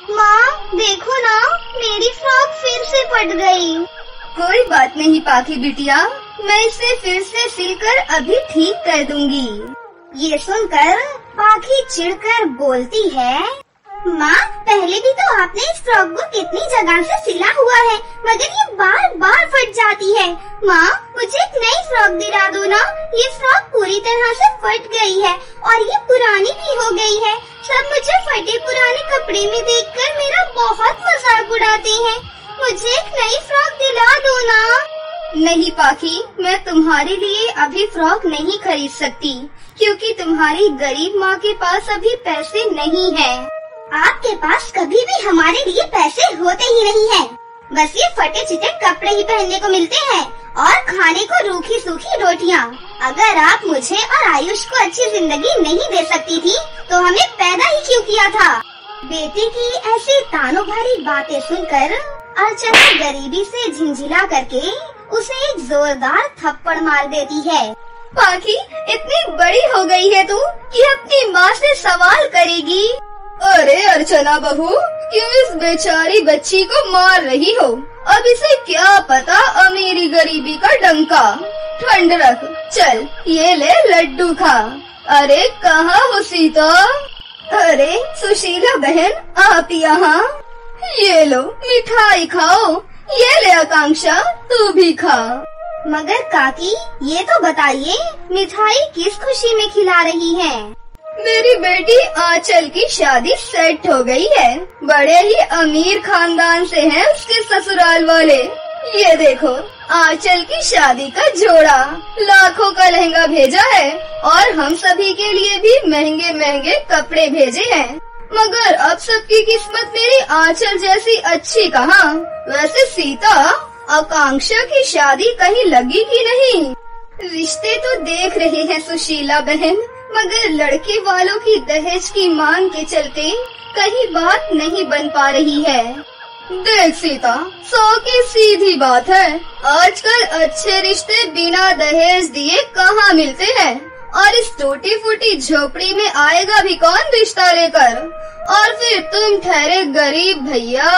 माँ देखो ना, मेरी फ्रॉक फिर से फट गई। कोई बात नहीं पाखी बिटिया, मैं इसे फिर से सिलकर अभी ठीक कर दूंगी। ये सुनकर पाखी चिढ़कर बोलती है, माँ पहले भी तो आपने इस फ्रॉक को कितनी जगह से सिला हुआ है, मगर ये बार बार फट जाती है। माँ मुझे एक नई फ्रॉक दिला दो ना, ये फ्रॉक पूरी तरह से फट गई है और ये पुरानी भी हो गई है। सब मुझे फटे पुराने कपड़े में देखकर मेरा बहुत मजाक उड़ाते हैं। मुझे एक नई फ्रॉक दिला दो ना। नहीं पाखी, मैं तुम्हारे लिए अभी फ्रॉक नहीं खरीद सकती, क्योंकि तुम्हारी गरीब माँ के पास अभी पैसे नहीं है। आपके पास कभी भी हमारे लिए पैसे होते ही नहीं हैं। बस ये फटे चिटे कपड़े ही पहनने को मिलते हैं और खाने को रूखी सूखी रोटियां। अगर आप मुझे और आयुष को अच्छी जिंदगी नहीं दे सकती थी तो हमें पैदा ही क्यों किया था। बेटे की ऐसी तानों भरी बातें सुनकर अर्चना गरीबी से झिंझिला करके उसे एक जोरदार थप्पड़ मार देती है। पाखी इतनी बड़ी हो गई है तू कि अपनी माँ से सवाल करेगी। अरे अर्चना बहू, क्यों इस बेचारी बच्ची को मार रही हो? अब इसे क्या पता अमीरी गरीबी का डंका। ठंड रख, चल ये ले लड्डू खा। अरे कहाँ हो सीता? अरे सुशीला बहन, आप यहाँ? ये लो मिठाई खाओ। ये ले आकांक्षा, तू भी खा। मगर काकी ये तो बताइए, मिठाई किस खुशी में खिला रही हैं? मेरी बेटी आंचल की शादी सेट हो गई है। बड़े ही अमीर खानदान से हैं उसके ससुराल वाले। ये देखो आंचल की शादी का जोड़ा, लाखों का लहंगा भेजा है और हम सभी के लिए भी महंगे महंगे कपड़े भेजे हैं। मगर अब सबकी किस्मत मेरी आंचल जैसी अच्छी कहाँ। वैसे सीता, आकांक्षा की शादी कहीं लगी कि नहीं? रिश्ते तो देख रहे हैं सुशीला बहन, मगर लड़के वालों की दहेज की मांग के चलते कहीं बात नहीं बन पा रही है। देख सीता, 100 की सीधी बात है, आजकल अच्छे रिश्ते बिना दहेज दिए कहाँ मिलते हैं। और इस टूटी फूटी झोपड़ी में आएगा भी कौन रिश्ता लेकर? और फिर तुम ठहरे गरीब भैया।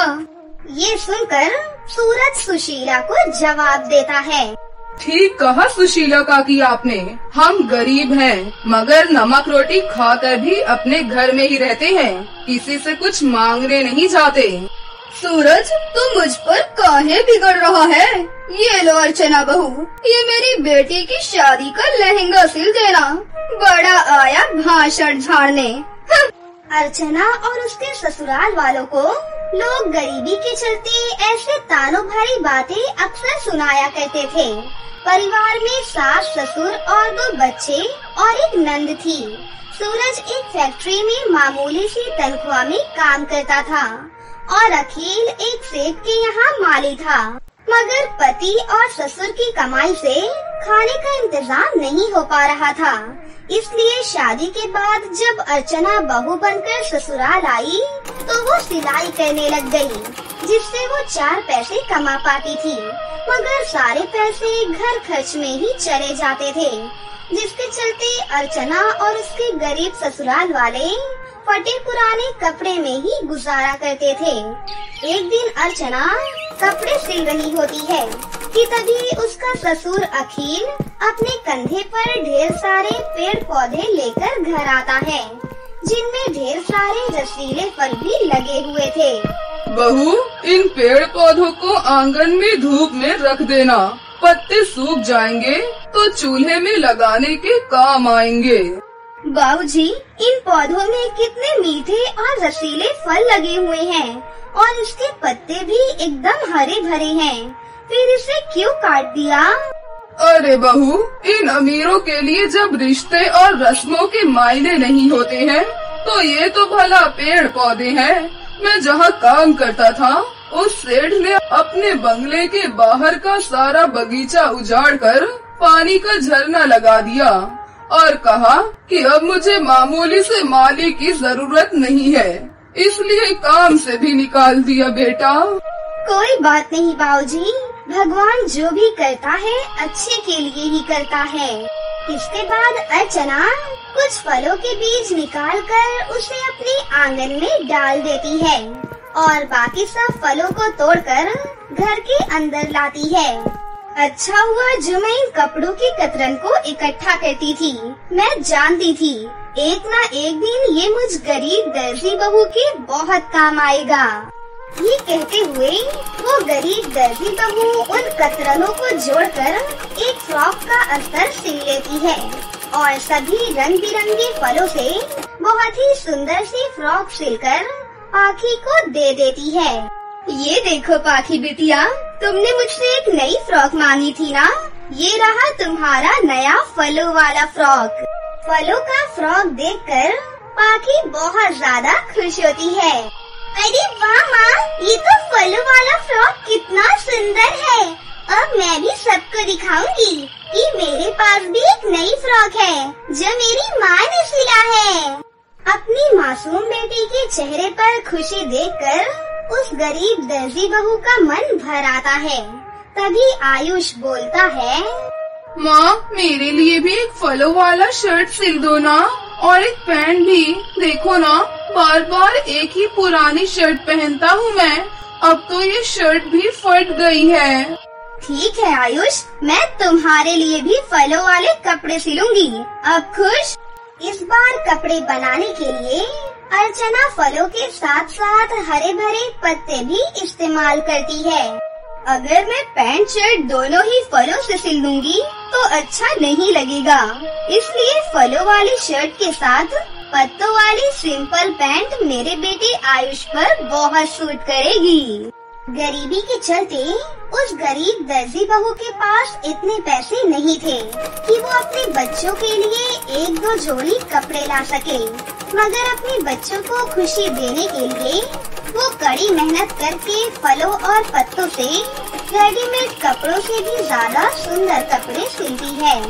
ये सुनकर सूरज सुशीला को जवाब देता है। ठीक कहा सुशीला काकी आपने, हम गरीब हैं, मगर नमक रोटी खाकर भी अपने घर में ही रहते हैं, किसी से कुछ मांगने नहीं जाते। सूरज, तू मुझ पर काहे बिगड़ रहा है? ये लो अर्चना बहू, ये मेरी बेटी की शादी का लहंगा सिल देना। बड़ा आया भाषण झाड़ने। अर्चना और उसके ससुराल वालों को लोग गरीबी के चलते ऐसे तानों भरी बातें अक्सर सुनाया करते थे। परिवार में सास ससुर और 2 बच्चे और एक नंद थी। सूरज एक फैक्ट्री में मामूली सी तनख्वाह में काम करता था और अखिल एक सेठ के यहाँ माली था। मगर पति और ससुर की कमाई से खाने का इंतजाम नहीं हो पा रहा था। इसलिए शादी के बाद जब अर्चना बहू बनकर ससुराल आई तो वो सिलाई करने लग गई, जिससे वो 4 पैसे कमा पाती थी। मगर सारे पैसे घर खर्च में ही चले जाते थे, जिसके चलते अर्चना और उसके गरीब ससुराल वाले फटे पुराने कपड़े में ही गुजारा करते थे। एक दिन अर्चना कपड़े सिल रही होती है कि तभी उसका ससुर अखिल अपने कंधे पर ढेर सारे पेड़ पौधे लेकर घर आता है, जिनमें ढेर सारे रसीले फल भी लगे हुए थे। बहू, इन पेड़ पौधों को आंगन में धूप में रख देना, पत्ते सूख जाएंगे तो चूल्हे में लगाने के काम आएंगे। बाबूजी, इन पौधों में कितने मीठे और रसीले फल लगे हुए हैं और इसके पत्ते भी एकदम हरे भरे हैं, फिर इसे क्यों काट दिया? अरे बहू, इन अमीरों के लिए जब रिश्ते और रस्मों के मायने नहीं होते हैं तो ये तो भला पेड़ पौधे हैं। मैं जहाँ काम करता था उस सेठ ने अपने बंगले के बाहर का सारा बगीचा उजाड़ कर पानी का झरना लगा दिया और कहा कि अब मुझे मामूली से माली की जरूरत नहीं है, इसलिए काम से भी निकाल दिया बेटा। कोई बात नहीं बाबूजी, भगवान जो भी करता है अच्छे के लिए ही करता है। इसके बाद अर्चना कुछ फलों के बीज निकालकर उसे अपने आंगन में डाल देती है और बाकी सब फलों को तोड़कर घर के अंदर लाती है। अच्छा हुआ जो मैं इन कपड़ों की कतरन को इकट्ठा करती थी। मैं जानती थी एक ना एक दिन ये मुझ गरीब दर्जी बहू के बहुत काम आएगा। ये कहते हुए वो गरीब दर्जी बहू उन कतरनों को जोड़कर एक फ्रॉक का अस्तर सिल लेती है और सभी रंग बिरंगे फलों से बहुत ही सुंदर सी फ्रॉक सिलकर पाखी को दे देती है। ये देखो पाखी बिटिया, तुमने मुझसे एक नई फ्रॉक मांगी थी ना, ये रहा तुम्हारा नया फलों वाला फ्रॉक। फलों का फ्रॉक देखकर पाखी बहुत ज्यादा खुश होती है। अरे वाह माँ, ये तो फलों वाला फ्रॉक कितना सुंदर है। अब मैं भी सबको दिखाऊंगी कि मेरे पास भी एक नई फ्रॉक है जो मेरी माँ ने सिला है। अपनी मासूम बेटी के चेहरे पर खुशी देखकर उस गरीब दर्जी बहू का मन भर आता है। तभी आयुष बोलता है, माँ मेरे लिए भी एक फलों वाला शर्ट सिल दो ना, और एक पैंट भी। देखो ना, बार बार एक ही पुरानी शर्ट पहनता हूँ मैं। अब तो ये शर्ट भी फट गई है। ठीक है आयुष, मैं तुम्हारे लिए भी फलों वाले कपड़े सिलूंगी। अब खुश? इस बार कपड़े बनाने के लिए अर्चना फलों के साथ साथ हरे भरे पत्ते भी इस्तेमाल करती है। अगर मैं पैंट शर्ट दोनों ही फलों से सिल दूंगी तो अच्छा नहीं लगेगा, इसलिए फलों वाली शर्ट के साथ पत्तों वाली सिंपल पैंट मेरे बेटे आयुष पर बहुत सूट करेगी। गरीबी के चलते उस गरीब दर्जी बहू के पास इतने पैसे नहीं थे कि वो अपने बच्चों के लिए एक दो जोड़ी कपड़े ला सके, मगर अपने बच्चों को खुशी देने के लिए वो कड़ी मेहनत करके फलों और पत्तों से रेडीमेड कपड़ों से भी ज्यादा सुंदर कपड़े सिलती है।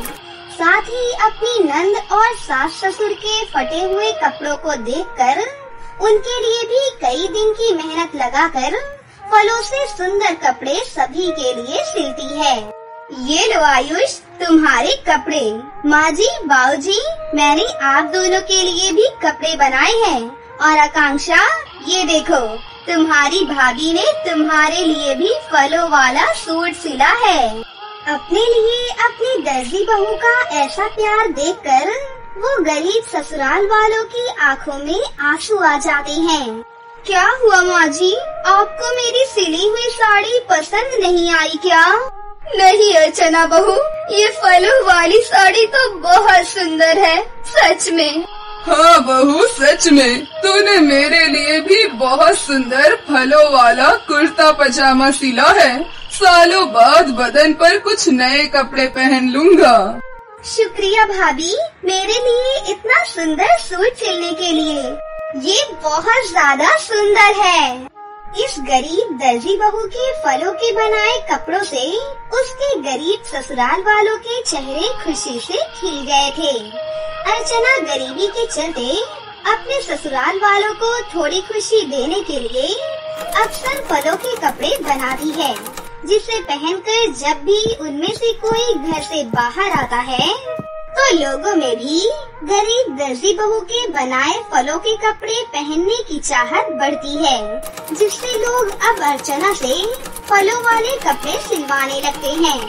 साथ ही अपनी नंद और सास ससुर के फटे हुए कपड़ों को देखकर उनके लिए भी कई दिन की मेहनत लगाकर फलों से सुंदर कपड़े सभी के लिए सिलती है। ये लो आयुष, तुम्हारे कपड़े। माँ जी, बाऊ जी, मैंने आप दोनों के लिए भी कपड़े बनाए हैं। और आकांक्षा, ये देखो, तुम्हारी भाभी ने तुम्हारे लिए भी फलों वाला सूट सिला है। अपने लिए अपनी दर्जी बहू का ऐसा प्यार देखकर वो गरीब ससुराल वालों की आंखों में आंसू आ जाते हैं। क्या हुआ माँ जी, आपको मेरी सिली हुई साड़ी पसंद नहीं आई क्या? नहीं अर्चना बहू, ये फलों वाली साड़ी तो बहुत सुंदर है, सच में। हाँ बहू, सच में तूने मेरे लिए भी बहुत सुंदर फलों वाला कुर्ता पजामा सिला है। सालों बाद बदन पर कुछ नए कपड़े पहन लूंगा। शुक्रिया भाभी, मेरे लिए इतना सुंदर सूट सिलने के लिए। ये बहुत ज्यादा सुंदर है। इस गरीब दर्जी बहू के फलों के बनाए कपड़ों से उसके गरीब ससुराल वालों के चेहरे खुशी से खिल गए थे। अर्चना गरीबी के चलते अपने ससुराल वालों को थोड़ी खुशी देने के लिए अक्सर फलों के कपड़े बनाती है, जिसे पहनकर जब भी उनमें से कोई घर से बाहर आता है तो लोगों में भी गरीब दर्जी बहू के बनाए फलों के कपड़े पहनने की चाहत बढ़ती है, जिससे लोग अब अर्चना से फलों वाले कपड़े सिलवाने लगते हैं।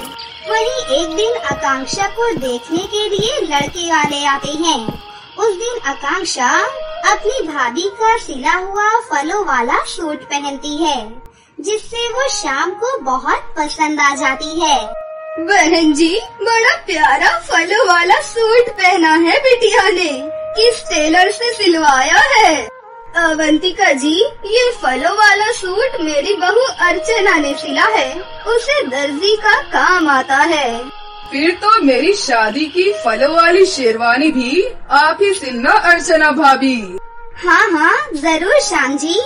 वहीं एक दिन आकांक्षा को देखने के लिए लड़के वाले आते हैं। उस दिन आकांक्षा अपनी भाभी का सिला हुआ फलों वाला सूट पहनती है, जिससे वो शाम को बहुत पसंद आ जाती है। बहन जी, बड़ा प्यारा फलों वाला सूट पहना है बिटिया ने, किस टेलर से सिलवाया है? अवंतिका जी, ये फलों वाला सूट मेरी बहू अर्चना ने सिला है, उसे दर्जी का काम आता है। फिर तो मेरी शादी की फलों वाली शेरवानी भी आप ही सिलना अर्चना भाभी। हाँ हाँ जरूर श्याम जी,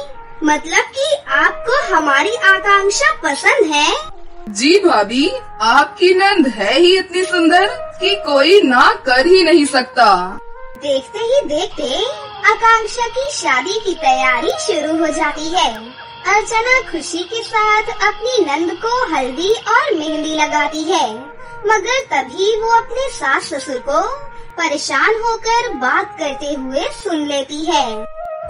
मतलब कि आपको हमारी आकांक्षा पसंद है? जी भाभी, आपकी नंद है ही इतनी सुंदर कि कोई ना कर ही नहीं सकता। देखते ही देखते आकांक्षा की शादी की तैयारी शुरू हो जाती है। अर्चना खुशी के साथ अपनी नंद को हल्दी और मेहंदी लगाती है, मगर तभी वो अपने सास ससुर को परेशान होकर बात करते हुए सुन लेती है।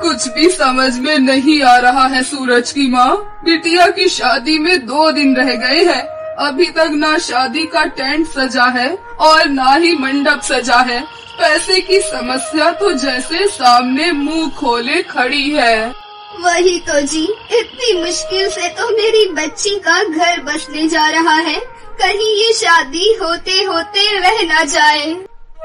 कुछ भी समझ में नहीं आ रहा है सूरज की माँ। बिटिया की शादी में 2 दिन रह गए हैं, अभी तक ना शादी का टेंट सजा है और ना ही मंडप सजा है। पैसे की समस्या तो जैसे सामने मुंह खोले खड़ी है। वही तो जी, इतनी मुश्किल से तो मेरी बच्ची का घर बसने जा रहा है, कहीं ये शादी होते होते रह न जाए।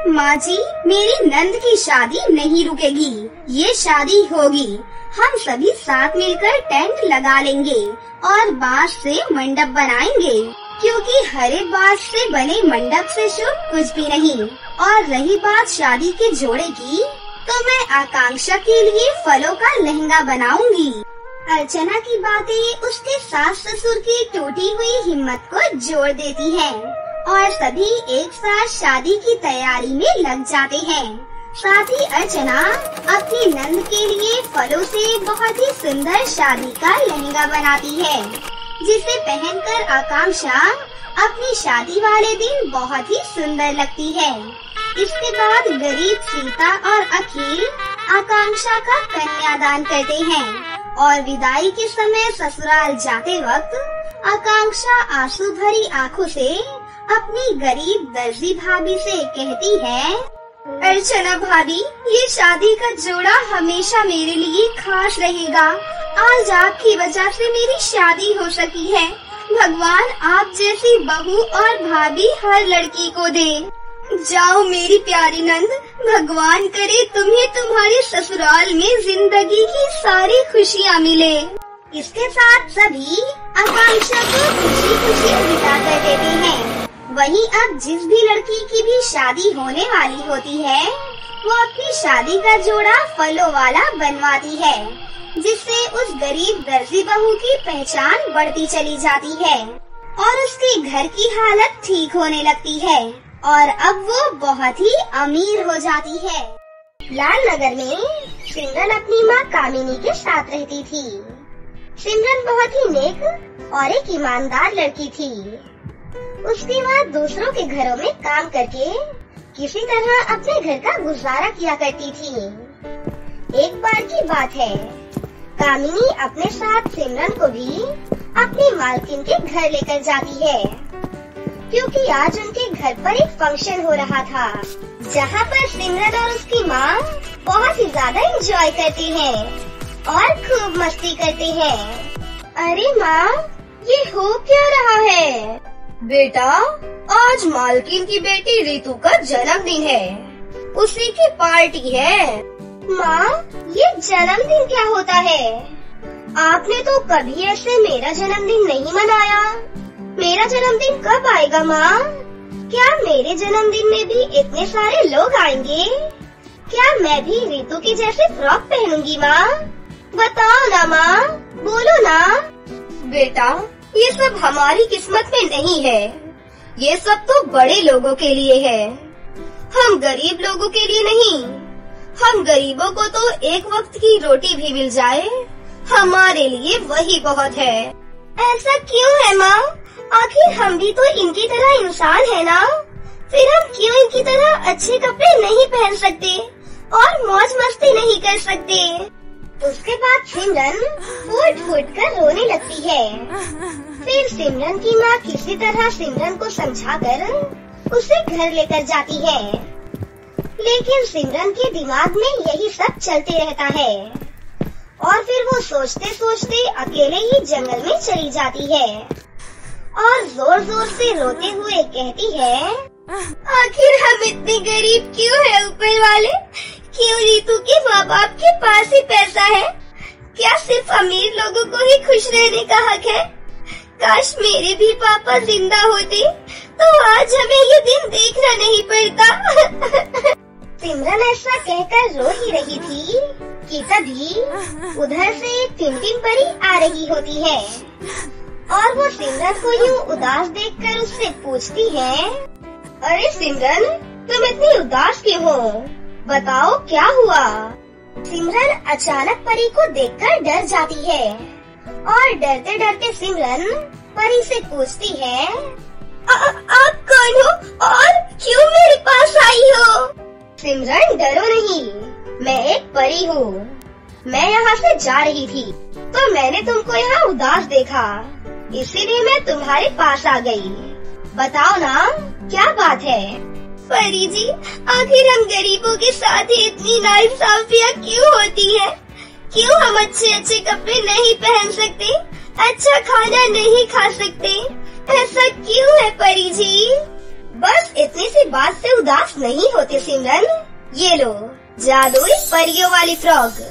माँ जी, मेरी नंद की शादी नहीं रुकेगी, ये शादी होगी। हम सभी साथ मिलकर टेंट लगा लेंगे और बांस से मंडप बनाएंगे, क्योंकि हरे बांस से बने मंडप से शुभ कुछ भी नहीं। और रही बात शादी के जोड़े की, तो मैं आकांक्षा के लिए फलों का लहंगा बनाऊंगी। अर्चना की बातें उसके सास ससुर की टूटी हुई हिम्मत को जोड़ देती हैं और सभी एक साथ शादी की तैयारी में लग जाते हैं। साथ ही अर्चना अपनी नंद के लिए फलों से बहुत ही सुंदर शादी का लहंगा बनाती है, जिसे पहनकर आकांक्षा अपनी शादी वाले दिन बहुत ही सुंदर लगती है। इसके बाद गरीब सीता और अखिल आकांक्षा का कन्यादान करते हैं और विदाई के समय ससुराल जाते वक्त आकांक्षा आंसू भरी आंखों से अपनी गरीब दर्जी भाभी से कहती है, अर्चना भाभी, ये शादी का जोड़ा हमेशा मेरे लिए खास रहेगा। आज आपकी वजह से मेरी शादी हो सकी है। भगवान आप जैसी बहू और भाभी हर लड़की को दे। जाओ मेरी प्यारी नंद, भगवान करे तुम्हें तुम्हारे ससुराल में जिंदगी की सारी खुशियाँ मिले। इसके साथ सभी आकांक्षा को खुशी खुशी विदा कर देते हैं। वहीं अब जिस भी लड़की की भी शादी होने वाली होती है, वो अपनी शादी का जोड़ा फलों वाला बनवाती है, जिससे उस गरीब दर्जी बहू की पहचान बढ़ती चली जाती है और उसके घर की हालत ठीक होने लगती है और अब वो बहुत ही अमीर हो जाती है। लाल नगर में सिमरन अपनी माँ कामिनी के साथ रहती थी। सिमरन बहुत ही नेक और एक ईमानदार लड़की थी। उसकी माँ दूसरों के घरों में काम करके किसी तरह अपने घर का गुजारा किया करती थी। एक बार की बात है, कामिनी अपने साथ सिमरन को भी अपनी मालकिन के घर लेकर जाती है, क्योंकि आज उनके घर पर एक फंक्शन हो रहा था, जहाँ पर सिमरन और उसकी माँ बहुत ही ज्यादा एंजॉय करते हैं और खूब मस्ती करते हैं। अरे माँ, ये हो क्या रहा है? बेटा, आज मालकिन की बेटी रितु का जन्मदिन है, उसी की पार्टी है। माँ, ये जन्मदिन क्या होता है? आपने तो कभी ऐसे मेरा जन्मदिन नहीं मनाया। मेरा जन्मदिन कब आएगा माँ? क्या मेरे जन्मदिन में भी इतने सारे लोग आएंगे? क्या मैं भी रितु की जैसे फ्रॉक पहनूंगी माँ? बताओ ना माँ, बोलो ना। बेटा, ये सब हमारी किस्मत में नहीं है, ये सब तो बड़े लोगों के लिए है, हम गरीब लोगों के लिए नहीं। हम गरीबों को तो एक वक्त की रोटी भी मिल जाए, हमारे लिए वही बहुत है। ऐसा क्यों है माँ? आखिर हम भी तो इनकी तरह इंसान है ना, फिर हम क्यों इनकी तरह अच्छे कपड़े नहीं पहन सकते और मौज मस्ती नहीं कर सकते? उसके बाद सिमरन फूट फूट कर रोने लगती है। फिर सिमरन की माँ किसी तरह सिमरन को समझाकर उसे घर लेकर जाती है, लेकिन सिमरन के दिमाग में यही सब चलते रहता है और फिर वो सोचते सोचते अकेले ही जंगल में चली जाती है और जोर जोर से रोते हुए कहती है, आखिर हम इतने गरीब क्यों है ऊपर वाले? क्यों रितु के माँ बाप के पास ही पैसा है? क्या सिर्फ अमीर लोगों को ही खुश रहने का हक है? काश मेरे भी पापा जिंदा होते तो आज हमें ये दिन देखना नहीं पड़ता। सिमरन ऐसा कहकर रो ही रही थी कि तभी उधर से एक टिनटिन परी आ रही होती है और वो सिमरन को यूँ उदास देखकर उससे पूछती है, अरे सिमरन, तुम इतनी उदास क्यों हो? बताओ क्या हुआ? सिमरन अचानक परी को देखकर डर जाती है और डरते डरते सिमरन परी से पूछती है, आप कौन हो और क्यों मेरे पास आई हो? सिमरन, डरो नहीं, मैं एक परी हूँ। मैं यहाँ से जा रही थी तो मैंने तुमको यहाँ उदास देखा, इसीलिए मैं तुम्हारे पास आ गई। बताओ ना, क्या बात है? परी जी, आखिर हम गरीबों के साथ ही इतनी नाइंसाफियाँ क्यों होती है? क्यों हम अच्छे अच्छे कपड़े नहीं पहन सकते, अच्छा खाना नहीं खा सकते? ऐसा क्यों है परी जी? बस इतनी सी बात से उदास नहीं होते सिमरन। ये लो जादुई परियों वाली फ्रॉक।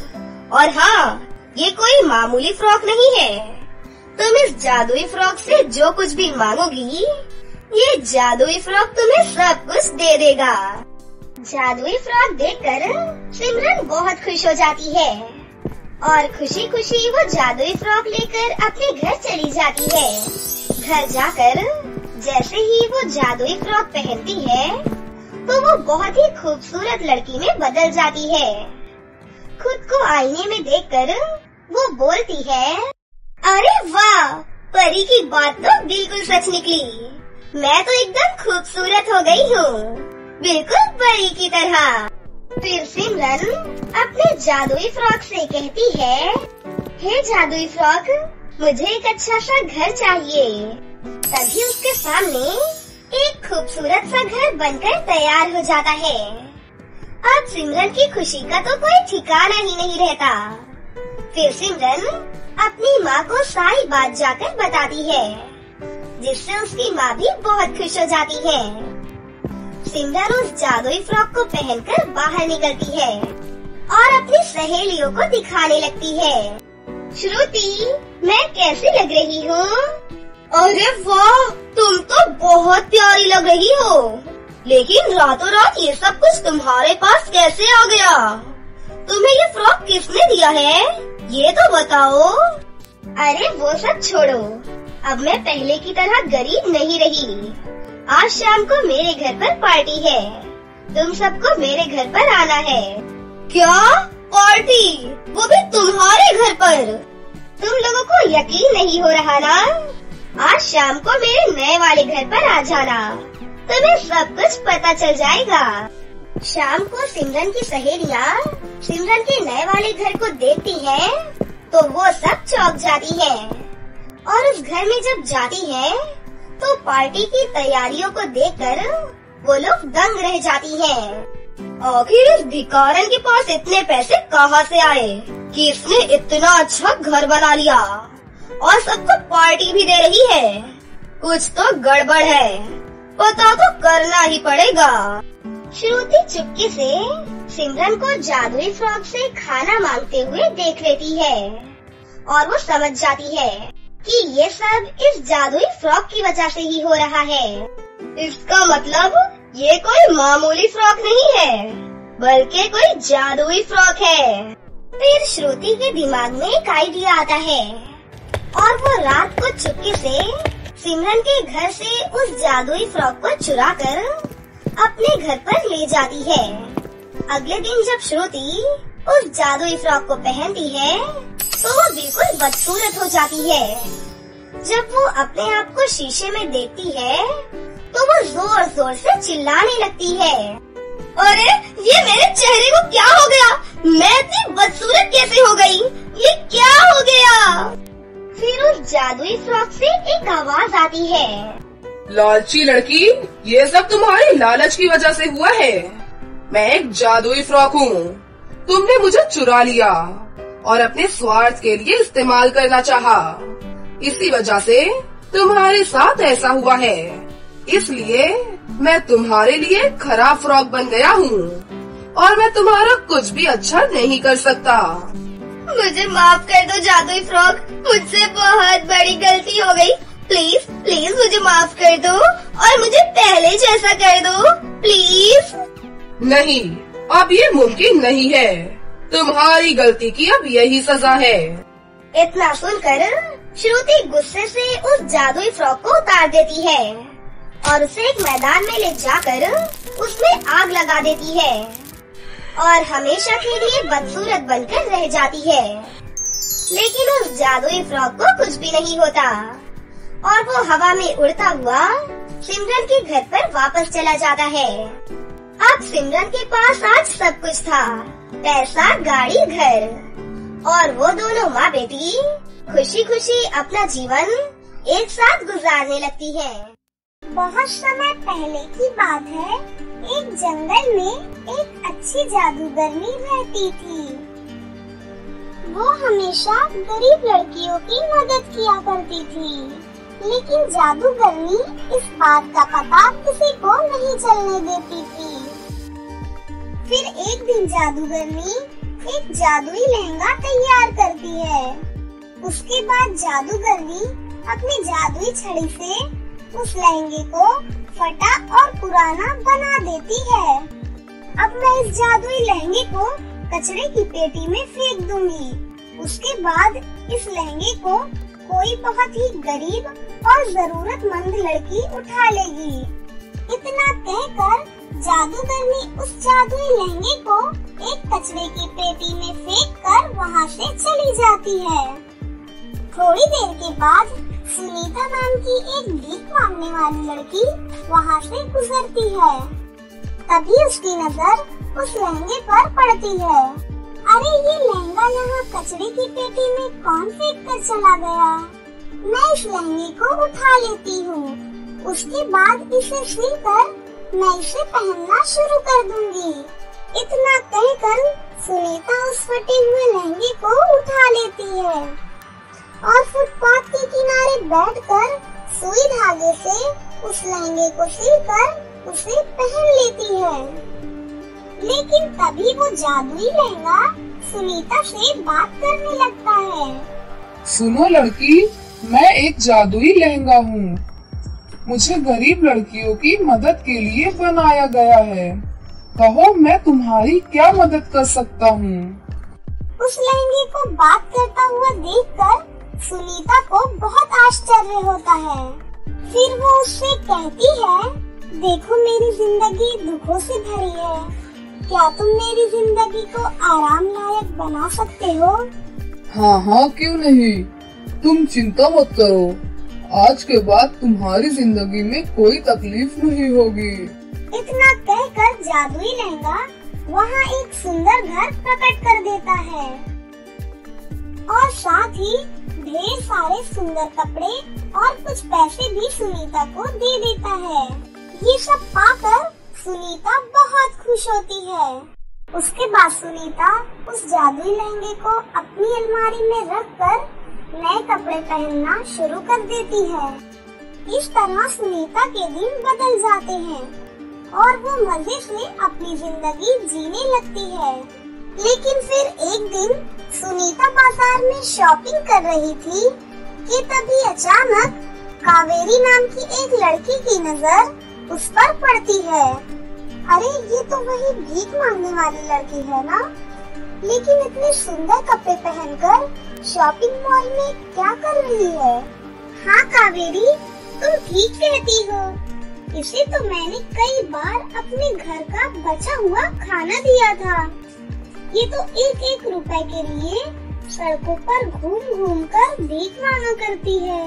और हाँ, ये कोई मामूली फ्रॉक नहीं है। तुम इस जादुई फ्रॉक से जो कुछ भी मांगोगी, ये जादुई फ्रॉक तुम्हें सब कुछ दे देगा। जादुई फ्रॉक देखकर सिमरन बहुत खुश हो जाती है और खुशी खुशी वो जादुई फ्रॉक लेकर अपने घर चली जाती है। घर जाकर जैसे ही वो जादुई फ्रॉक पहनती है तो वो बहुत ही खूबसूरत लड़की में बदल जाती है। खुद को आईने में देखकर वो बोलती है, अरे वाह, परी की बात तो बिल्कुल सच निकली। मैं तो एकदम खूबसूरत हो गई हूँ, बिल्कुल परी की तरह। फिर सिमरन अपने जादुई फ्रॉक से कहती है, हे जादुई फ्रॉक, मुझे एक अच्छा सा घर चाहिए। तभी उसके सामने एक खूबसूरत सा घर बनकर तैयार हो जाता है। अब सिमरन की खुशी का तो कोई ठिकाना ही नहीं रहता। फिर सिमरन अपनी माँ को सारी बात जाकर बताती है, जिससे उसकी माँ भी बहुत खुश हो जाती है। सिमरन उस जादुई फ्रॉक को पहनकर बाहर निकलती है और अपनी सहेलियों को दिखाने लगती है। श्रुति, मैं कैसी लग रही हूँ? अरे वाह, तुम तो बहुत प्यारी लग रही हो। लेकिन रातों रात ये सब कुछ तुम्हारे पास कैसे आ गया? तुम्हें ये फ्रॉक किसने दिया है, ये तो बताओ। अरे वो सब छोड़ो, अब मैं पहले की तरह गरीब नहीं रही। आज शाम को मेरे घर पर पार्टी है, तुम सबको मेरे घर पर आना है। क्या पार्टी? वो भी तुम्हारे घर पर? तुम लोगों को यकीन नहीं हो रहा ना? आज शाम को मेरे नए वाले घर पर आ जाना, तुम्हें सब कुछ पता चल जाएगा। शाम को सिमरन की सहेलियाँ सिमरन के नए वाले घर को देखती हैं, तो वो सब चौंक जाती हैं। और उस घर में जब जाती हैं, तो पार्टी की तैयारियों को देखकर वो लोग दंग रह जाती हैं। आखिर इस भिखारन के पास इतने पैसे कहाँ से आए कि इसने इतना अच्छा घर बना लिया और सबको पार्टी भी दे रही है? कुछ तो गड़बड़ है, पता तो करना ही पड़ेगा। श्रुति चुपके से सिमरन को जादुई फ्रॉक से खाना मांगते हुए देख लेती है और वो समझ जाती है कि ये सब इस जादुई फ्रॉक की वजह से ही हो रहा है। इसका मतलब ये कोई मामूली फ्रॉक नहीं है, बल्कि कोई जादुई फ्रॉक है। फिर श्रुति के दिमाग में एक आइडिया आता है और वो रात को चुपके से सिमरन के घर से उस जादुई फ्रॉक को चुराकर अपने घर पर ले जाती है। अगले दिन जब श्रुति उस जादुई फ्रॉक को पहनती है तो वो बिल्कुल बदसूरत हो जाती है। जब वो अपने आप को शीशे में देखती है तो वो जोर जोर से चिल्लाने लगती है, अरे ये मेरे चेहरे को क्या हो गया? मैं इतनी बदसूरत कैसे हो गई? ये क्या हो गया? फिर उस जादुई फ्रॉक से एक आवाज आती है, लालची लड़की, ये सब तुम्हारी लालच की वजह से हुआ है। मैं एक जादुई फ्रॉक हूँ, तुमने मुझे चुरा लिया और अपने स्वार्थ के लिए इस्तेमाल करना चाहा। इसी वजह से तुम्हारे साथ ऐसा हुआ है। इसलिए मैं तुम्हारे लिए खराब फ्रॉक बन गया हूँ और मैं तुम्हारा कुछ भी अच्छा नहीं कर सकता। मुझे माफ कर दो जादुई फ्रॉक, मुझसे बहुत बड़ी गलती हो गई। प्लीज प्लीज मुझे माफ कर दो और मुझे पहले जैसा कर दो, प्लीज। नहीं, अब ये मुमकिन नहीं है। तुम्हारी गलती की अब यही सजा है। इतना सुनकर श्रुति गुस्से से उस जादुई फ्रॉक को उतार देती है और उसे एक मैदान में ले जाकर उसमें आग लगा देती है और हमेशा के लिए बदसूरत बनकर रह जाती है। लेकिन उस जादुई फ्रॉक को कुछ भी नहीं होता और वो हवा में उड़ता हुआ सिमरन के घर पर वापस चला जाता है। अब सिमरन के पास आज सब कुछ था, पैसा, गाड़ी, घर। और वो दोनों माँ बेटी खुशी खुशी अपना जीवन एक साथ गुजारने लगती हैं। बहुत समय पहले की बात है, एक जंगल में एक अच्छी जादूगरनी रहती थी। वो हमेशा गरीब लड़कियों की मदद किया करती थी, लेकिन जादूगरनी इस बात का पता किसी को नहीं चलने देती थी। फिर एक दिन जादूगरनी एक जादुई लहंगा तैयार करती है। उसके बाद जादूगरनी अपनी जादुई छड़ी से उस लहंगे को फटा और पुराना बना देती है। अब मैं इस जादुई लहंगे को कचरे की पेटी में फेंक दूंगी। उसके बाद इस लहंगे को कोई बहुत ही गरीब और जरूरतमंद लड़की उठा लेगी। इतना कहकर जादूगरनी उस जादुई लहंगे को एक कचरे की पेटी में फेंककर वहाँ से चली जाती है। थोड़ी देर के बाद सुनीता नाम की एक भीख मांगने वाली लड़की वहाँ से गुजरती है। तभी उसकी नजर उस लहंगे पर पड़ती है। अरे ये लहंगा यहाँ कचरे की पेटी में कौन फेंक कर चला गया? मैं इस लहंगे को उठा लेती हूँ। उसके बाद इसे सिलकर मैं इसे पहनना शुरू कर दूंगी। इतना कहकर सुनीता उस फटे हुए लहंगे को उठा लेती है और फुटपाथ के किनारे बैठकर सुई धागे से उस लहंगे को सिलकर उसे पहन लेती है। लेकिन तभी वो जादुई लहंगा सुनीता से बात करने लगता है। सुनो लड़की, मैं एक जादुई लहंगा हूँ। मुझे गरीब लड़कियों की मदद के लिए बनाया गया है। कहो मैं तुम्हारी क्या मदद कर सकता हूँ? उस लहंगे को बात करता हुआ देखकर सुनीता को बहुत आश्चर्य होता है। फिर वो उससे कहती है, देखो मेरी जिंदगी दुखों से भरी है। क्या तुम मेरी जिंदगी को आराम लायक बना सकते हो? हाँ हाँ, क्यों नहीं। तुम चिंता मत करो। आज के बाद तुम्हारी जिंदगी में कोई तकलीफ नहीं होगी। इतना कहकर जादुई लहंगा वहाँ एक सुंदर घर प्रकट कर देता है और साथ ही ढेर सारे सुंदर कपड़े और कुछ पैसे भी सुनीता को दे देता है। ये सब पाकर सुनीता बहुत खुश होती है। उसके बाद सुनीता उस जादुई लहंगे को अपनी अलमारी में रखकर नए कपड़े पहनना शुरू कर देती है। इस तरह सुनीता के दिन बदल जाते हैं और वो मजे से अपनी जिंदगी जीने लगती है। लेकिन फिर एक दिन सुनीता बाजार में शॉपिंग कर रही थी कि तभी अचानक कावेरी नाम की एक लड़की की नजर उस पर पड़ती है। अरे ये तो वही भीख मांगने वाली लड़की है ना? लेकिन इतने सुंदर कपड़े पहनकर शॉपिंग मॉल में क्या कर रही है? हाँ कावेरी, तुम ठीक कहती हो। इसे तो मैंने कई बार अपने घर का बचा हुआ खाना दिया था। ये तो एक एक रुपए के लिए सड़कों पर घूम घूम कर भीख मांगा करती है।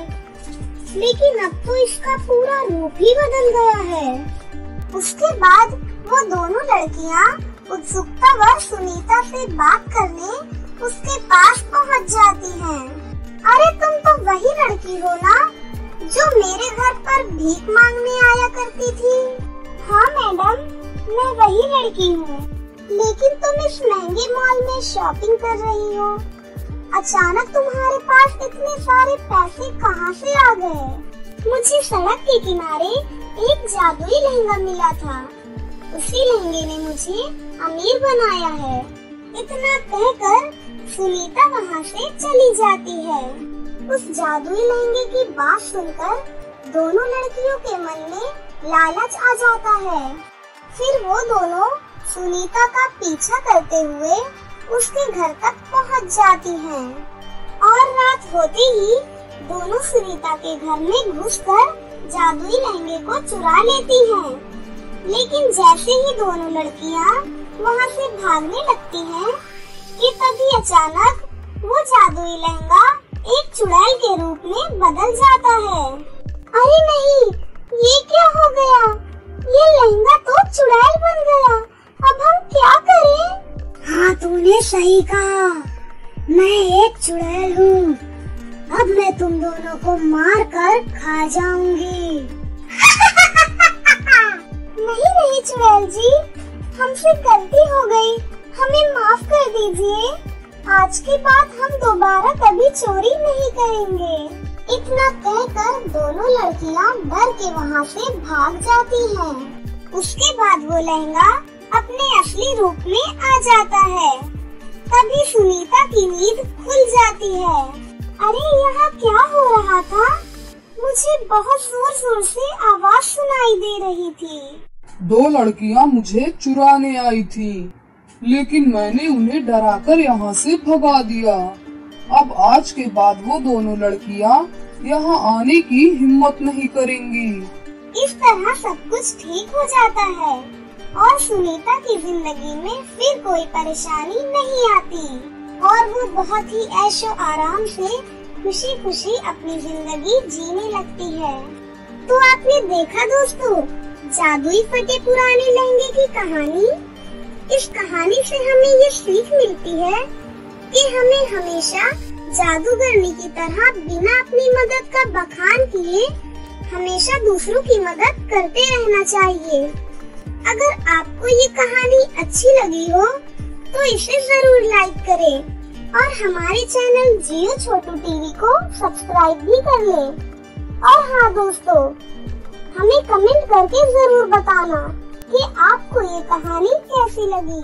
लेकिन अब तो इसका पूरा रूप ही बदल गया है। उसके बाद वो दोनों लड़कियाँ उत्सुकतावश सुनीता से बात करने उसके पास पहुंच जाती हैं। अरे तुम तो वही लड़की हो ना जो मेरे घर पर भीख मांगने आया करती थी? हाँ मैडम, मैं वही लड़की हूँ। लेकिन तुम इस महंगे मॉल में शॉपिंग कर रही हो। अचानक तुम्हारे पास इतने सारे पैसे कहाँ से आ गए? मुझे सड़क के किनारे एक जादुई लहंगा मिला था। उसी लहंगे ने मुझे अमीर बनाया है। इतना कहकर सुनीता वहाँ से चली जाती है। उस जादुई लहंगे की बात सुनकर दोनों लड़कियों के मन में लालच आ जाता है। फिर वो दोनों सुनीता का पीछा करते हुए उसके घर तक पहुँच जाती हैं और रात होते ही दोनों सुनीता के घर में घुसकर जादुई लहंगे को चुरा लेती हैं। लेकिन जैसे ही दोनों लड़कियां वहां से भागने लगती हैं कि तभी अचानक वो जादुई लहंगा एक चुड़ैल के रूप में बदल जाता है। अरे नहीं, ये क्या हो गया? ये लहंगा तो चुड़ैल बन गया। अब हम क्या करें? हाँ, तूने सही कहा। मैं एक चुड़ैल हूँ, अब मैं तुम दोनों को मार कर खा जाऊंगी। नहीं नहीं चुड़ैल जी, हमसे गलती हो गई, हमें माफ कर दीजिए। आज के बाद हम दोबारा कभी चोरी नहीं करेंगे। इतना कहकर दोनों लड़कियां डर के वहाँ से भाग जाती हैं। उसके बाद वो लहंगा अपने असली रूप में आ जाता है। तभी सुनीता की नींद खुल जाती है। अरे यहाँ क्या हो रहा था? मुझे बहुत जोर जोर से आवाज सुनाई दे रही थी। 2 लड़कियाँ मुझे चुराने आई थी, लेकिन मैंने उन्हें डराकर यहाँ से भगा दिया। अब आज के बाद वो दोनों लड़कियाँ यहाँ आने की हिम्मत नहीं करेंगी। इस तरह सब कुछ ठीक हो जाता है और सुनीता की जिंदगी में फिर कोई परेशानी नहीं आती और वो बहुत ही ऐशो आराम से खुशी खुशी अपनी जिंदगी जीने लगती है। तो आपने देखा दोस्तों, जादुई फटे पुराने लहंगे की कहानी। इस कहानी से हमें ये सीख मिलती है कि हमें हमेशा जादूगरनी की तरह बिना अपनी मदद का बखान किए हमेशा दूसरों की मदद करते रहना चाहिए। अगर आपको ये कहानी अच्छी लगी हो तो इसे जरूर लाइक करें और हमारे चैनल जियो छोटू टीवी को सब्सक्राइब भी कर लें। और हाँ दोस्तों, हमें कमेंट करके जरूर बताना कि आपको ये कहानी कैसी लगी।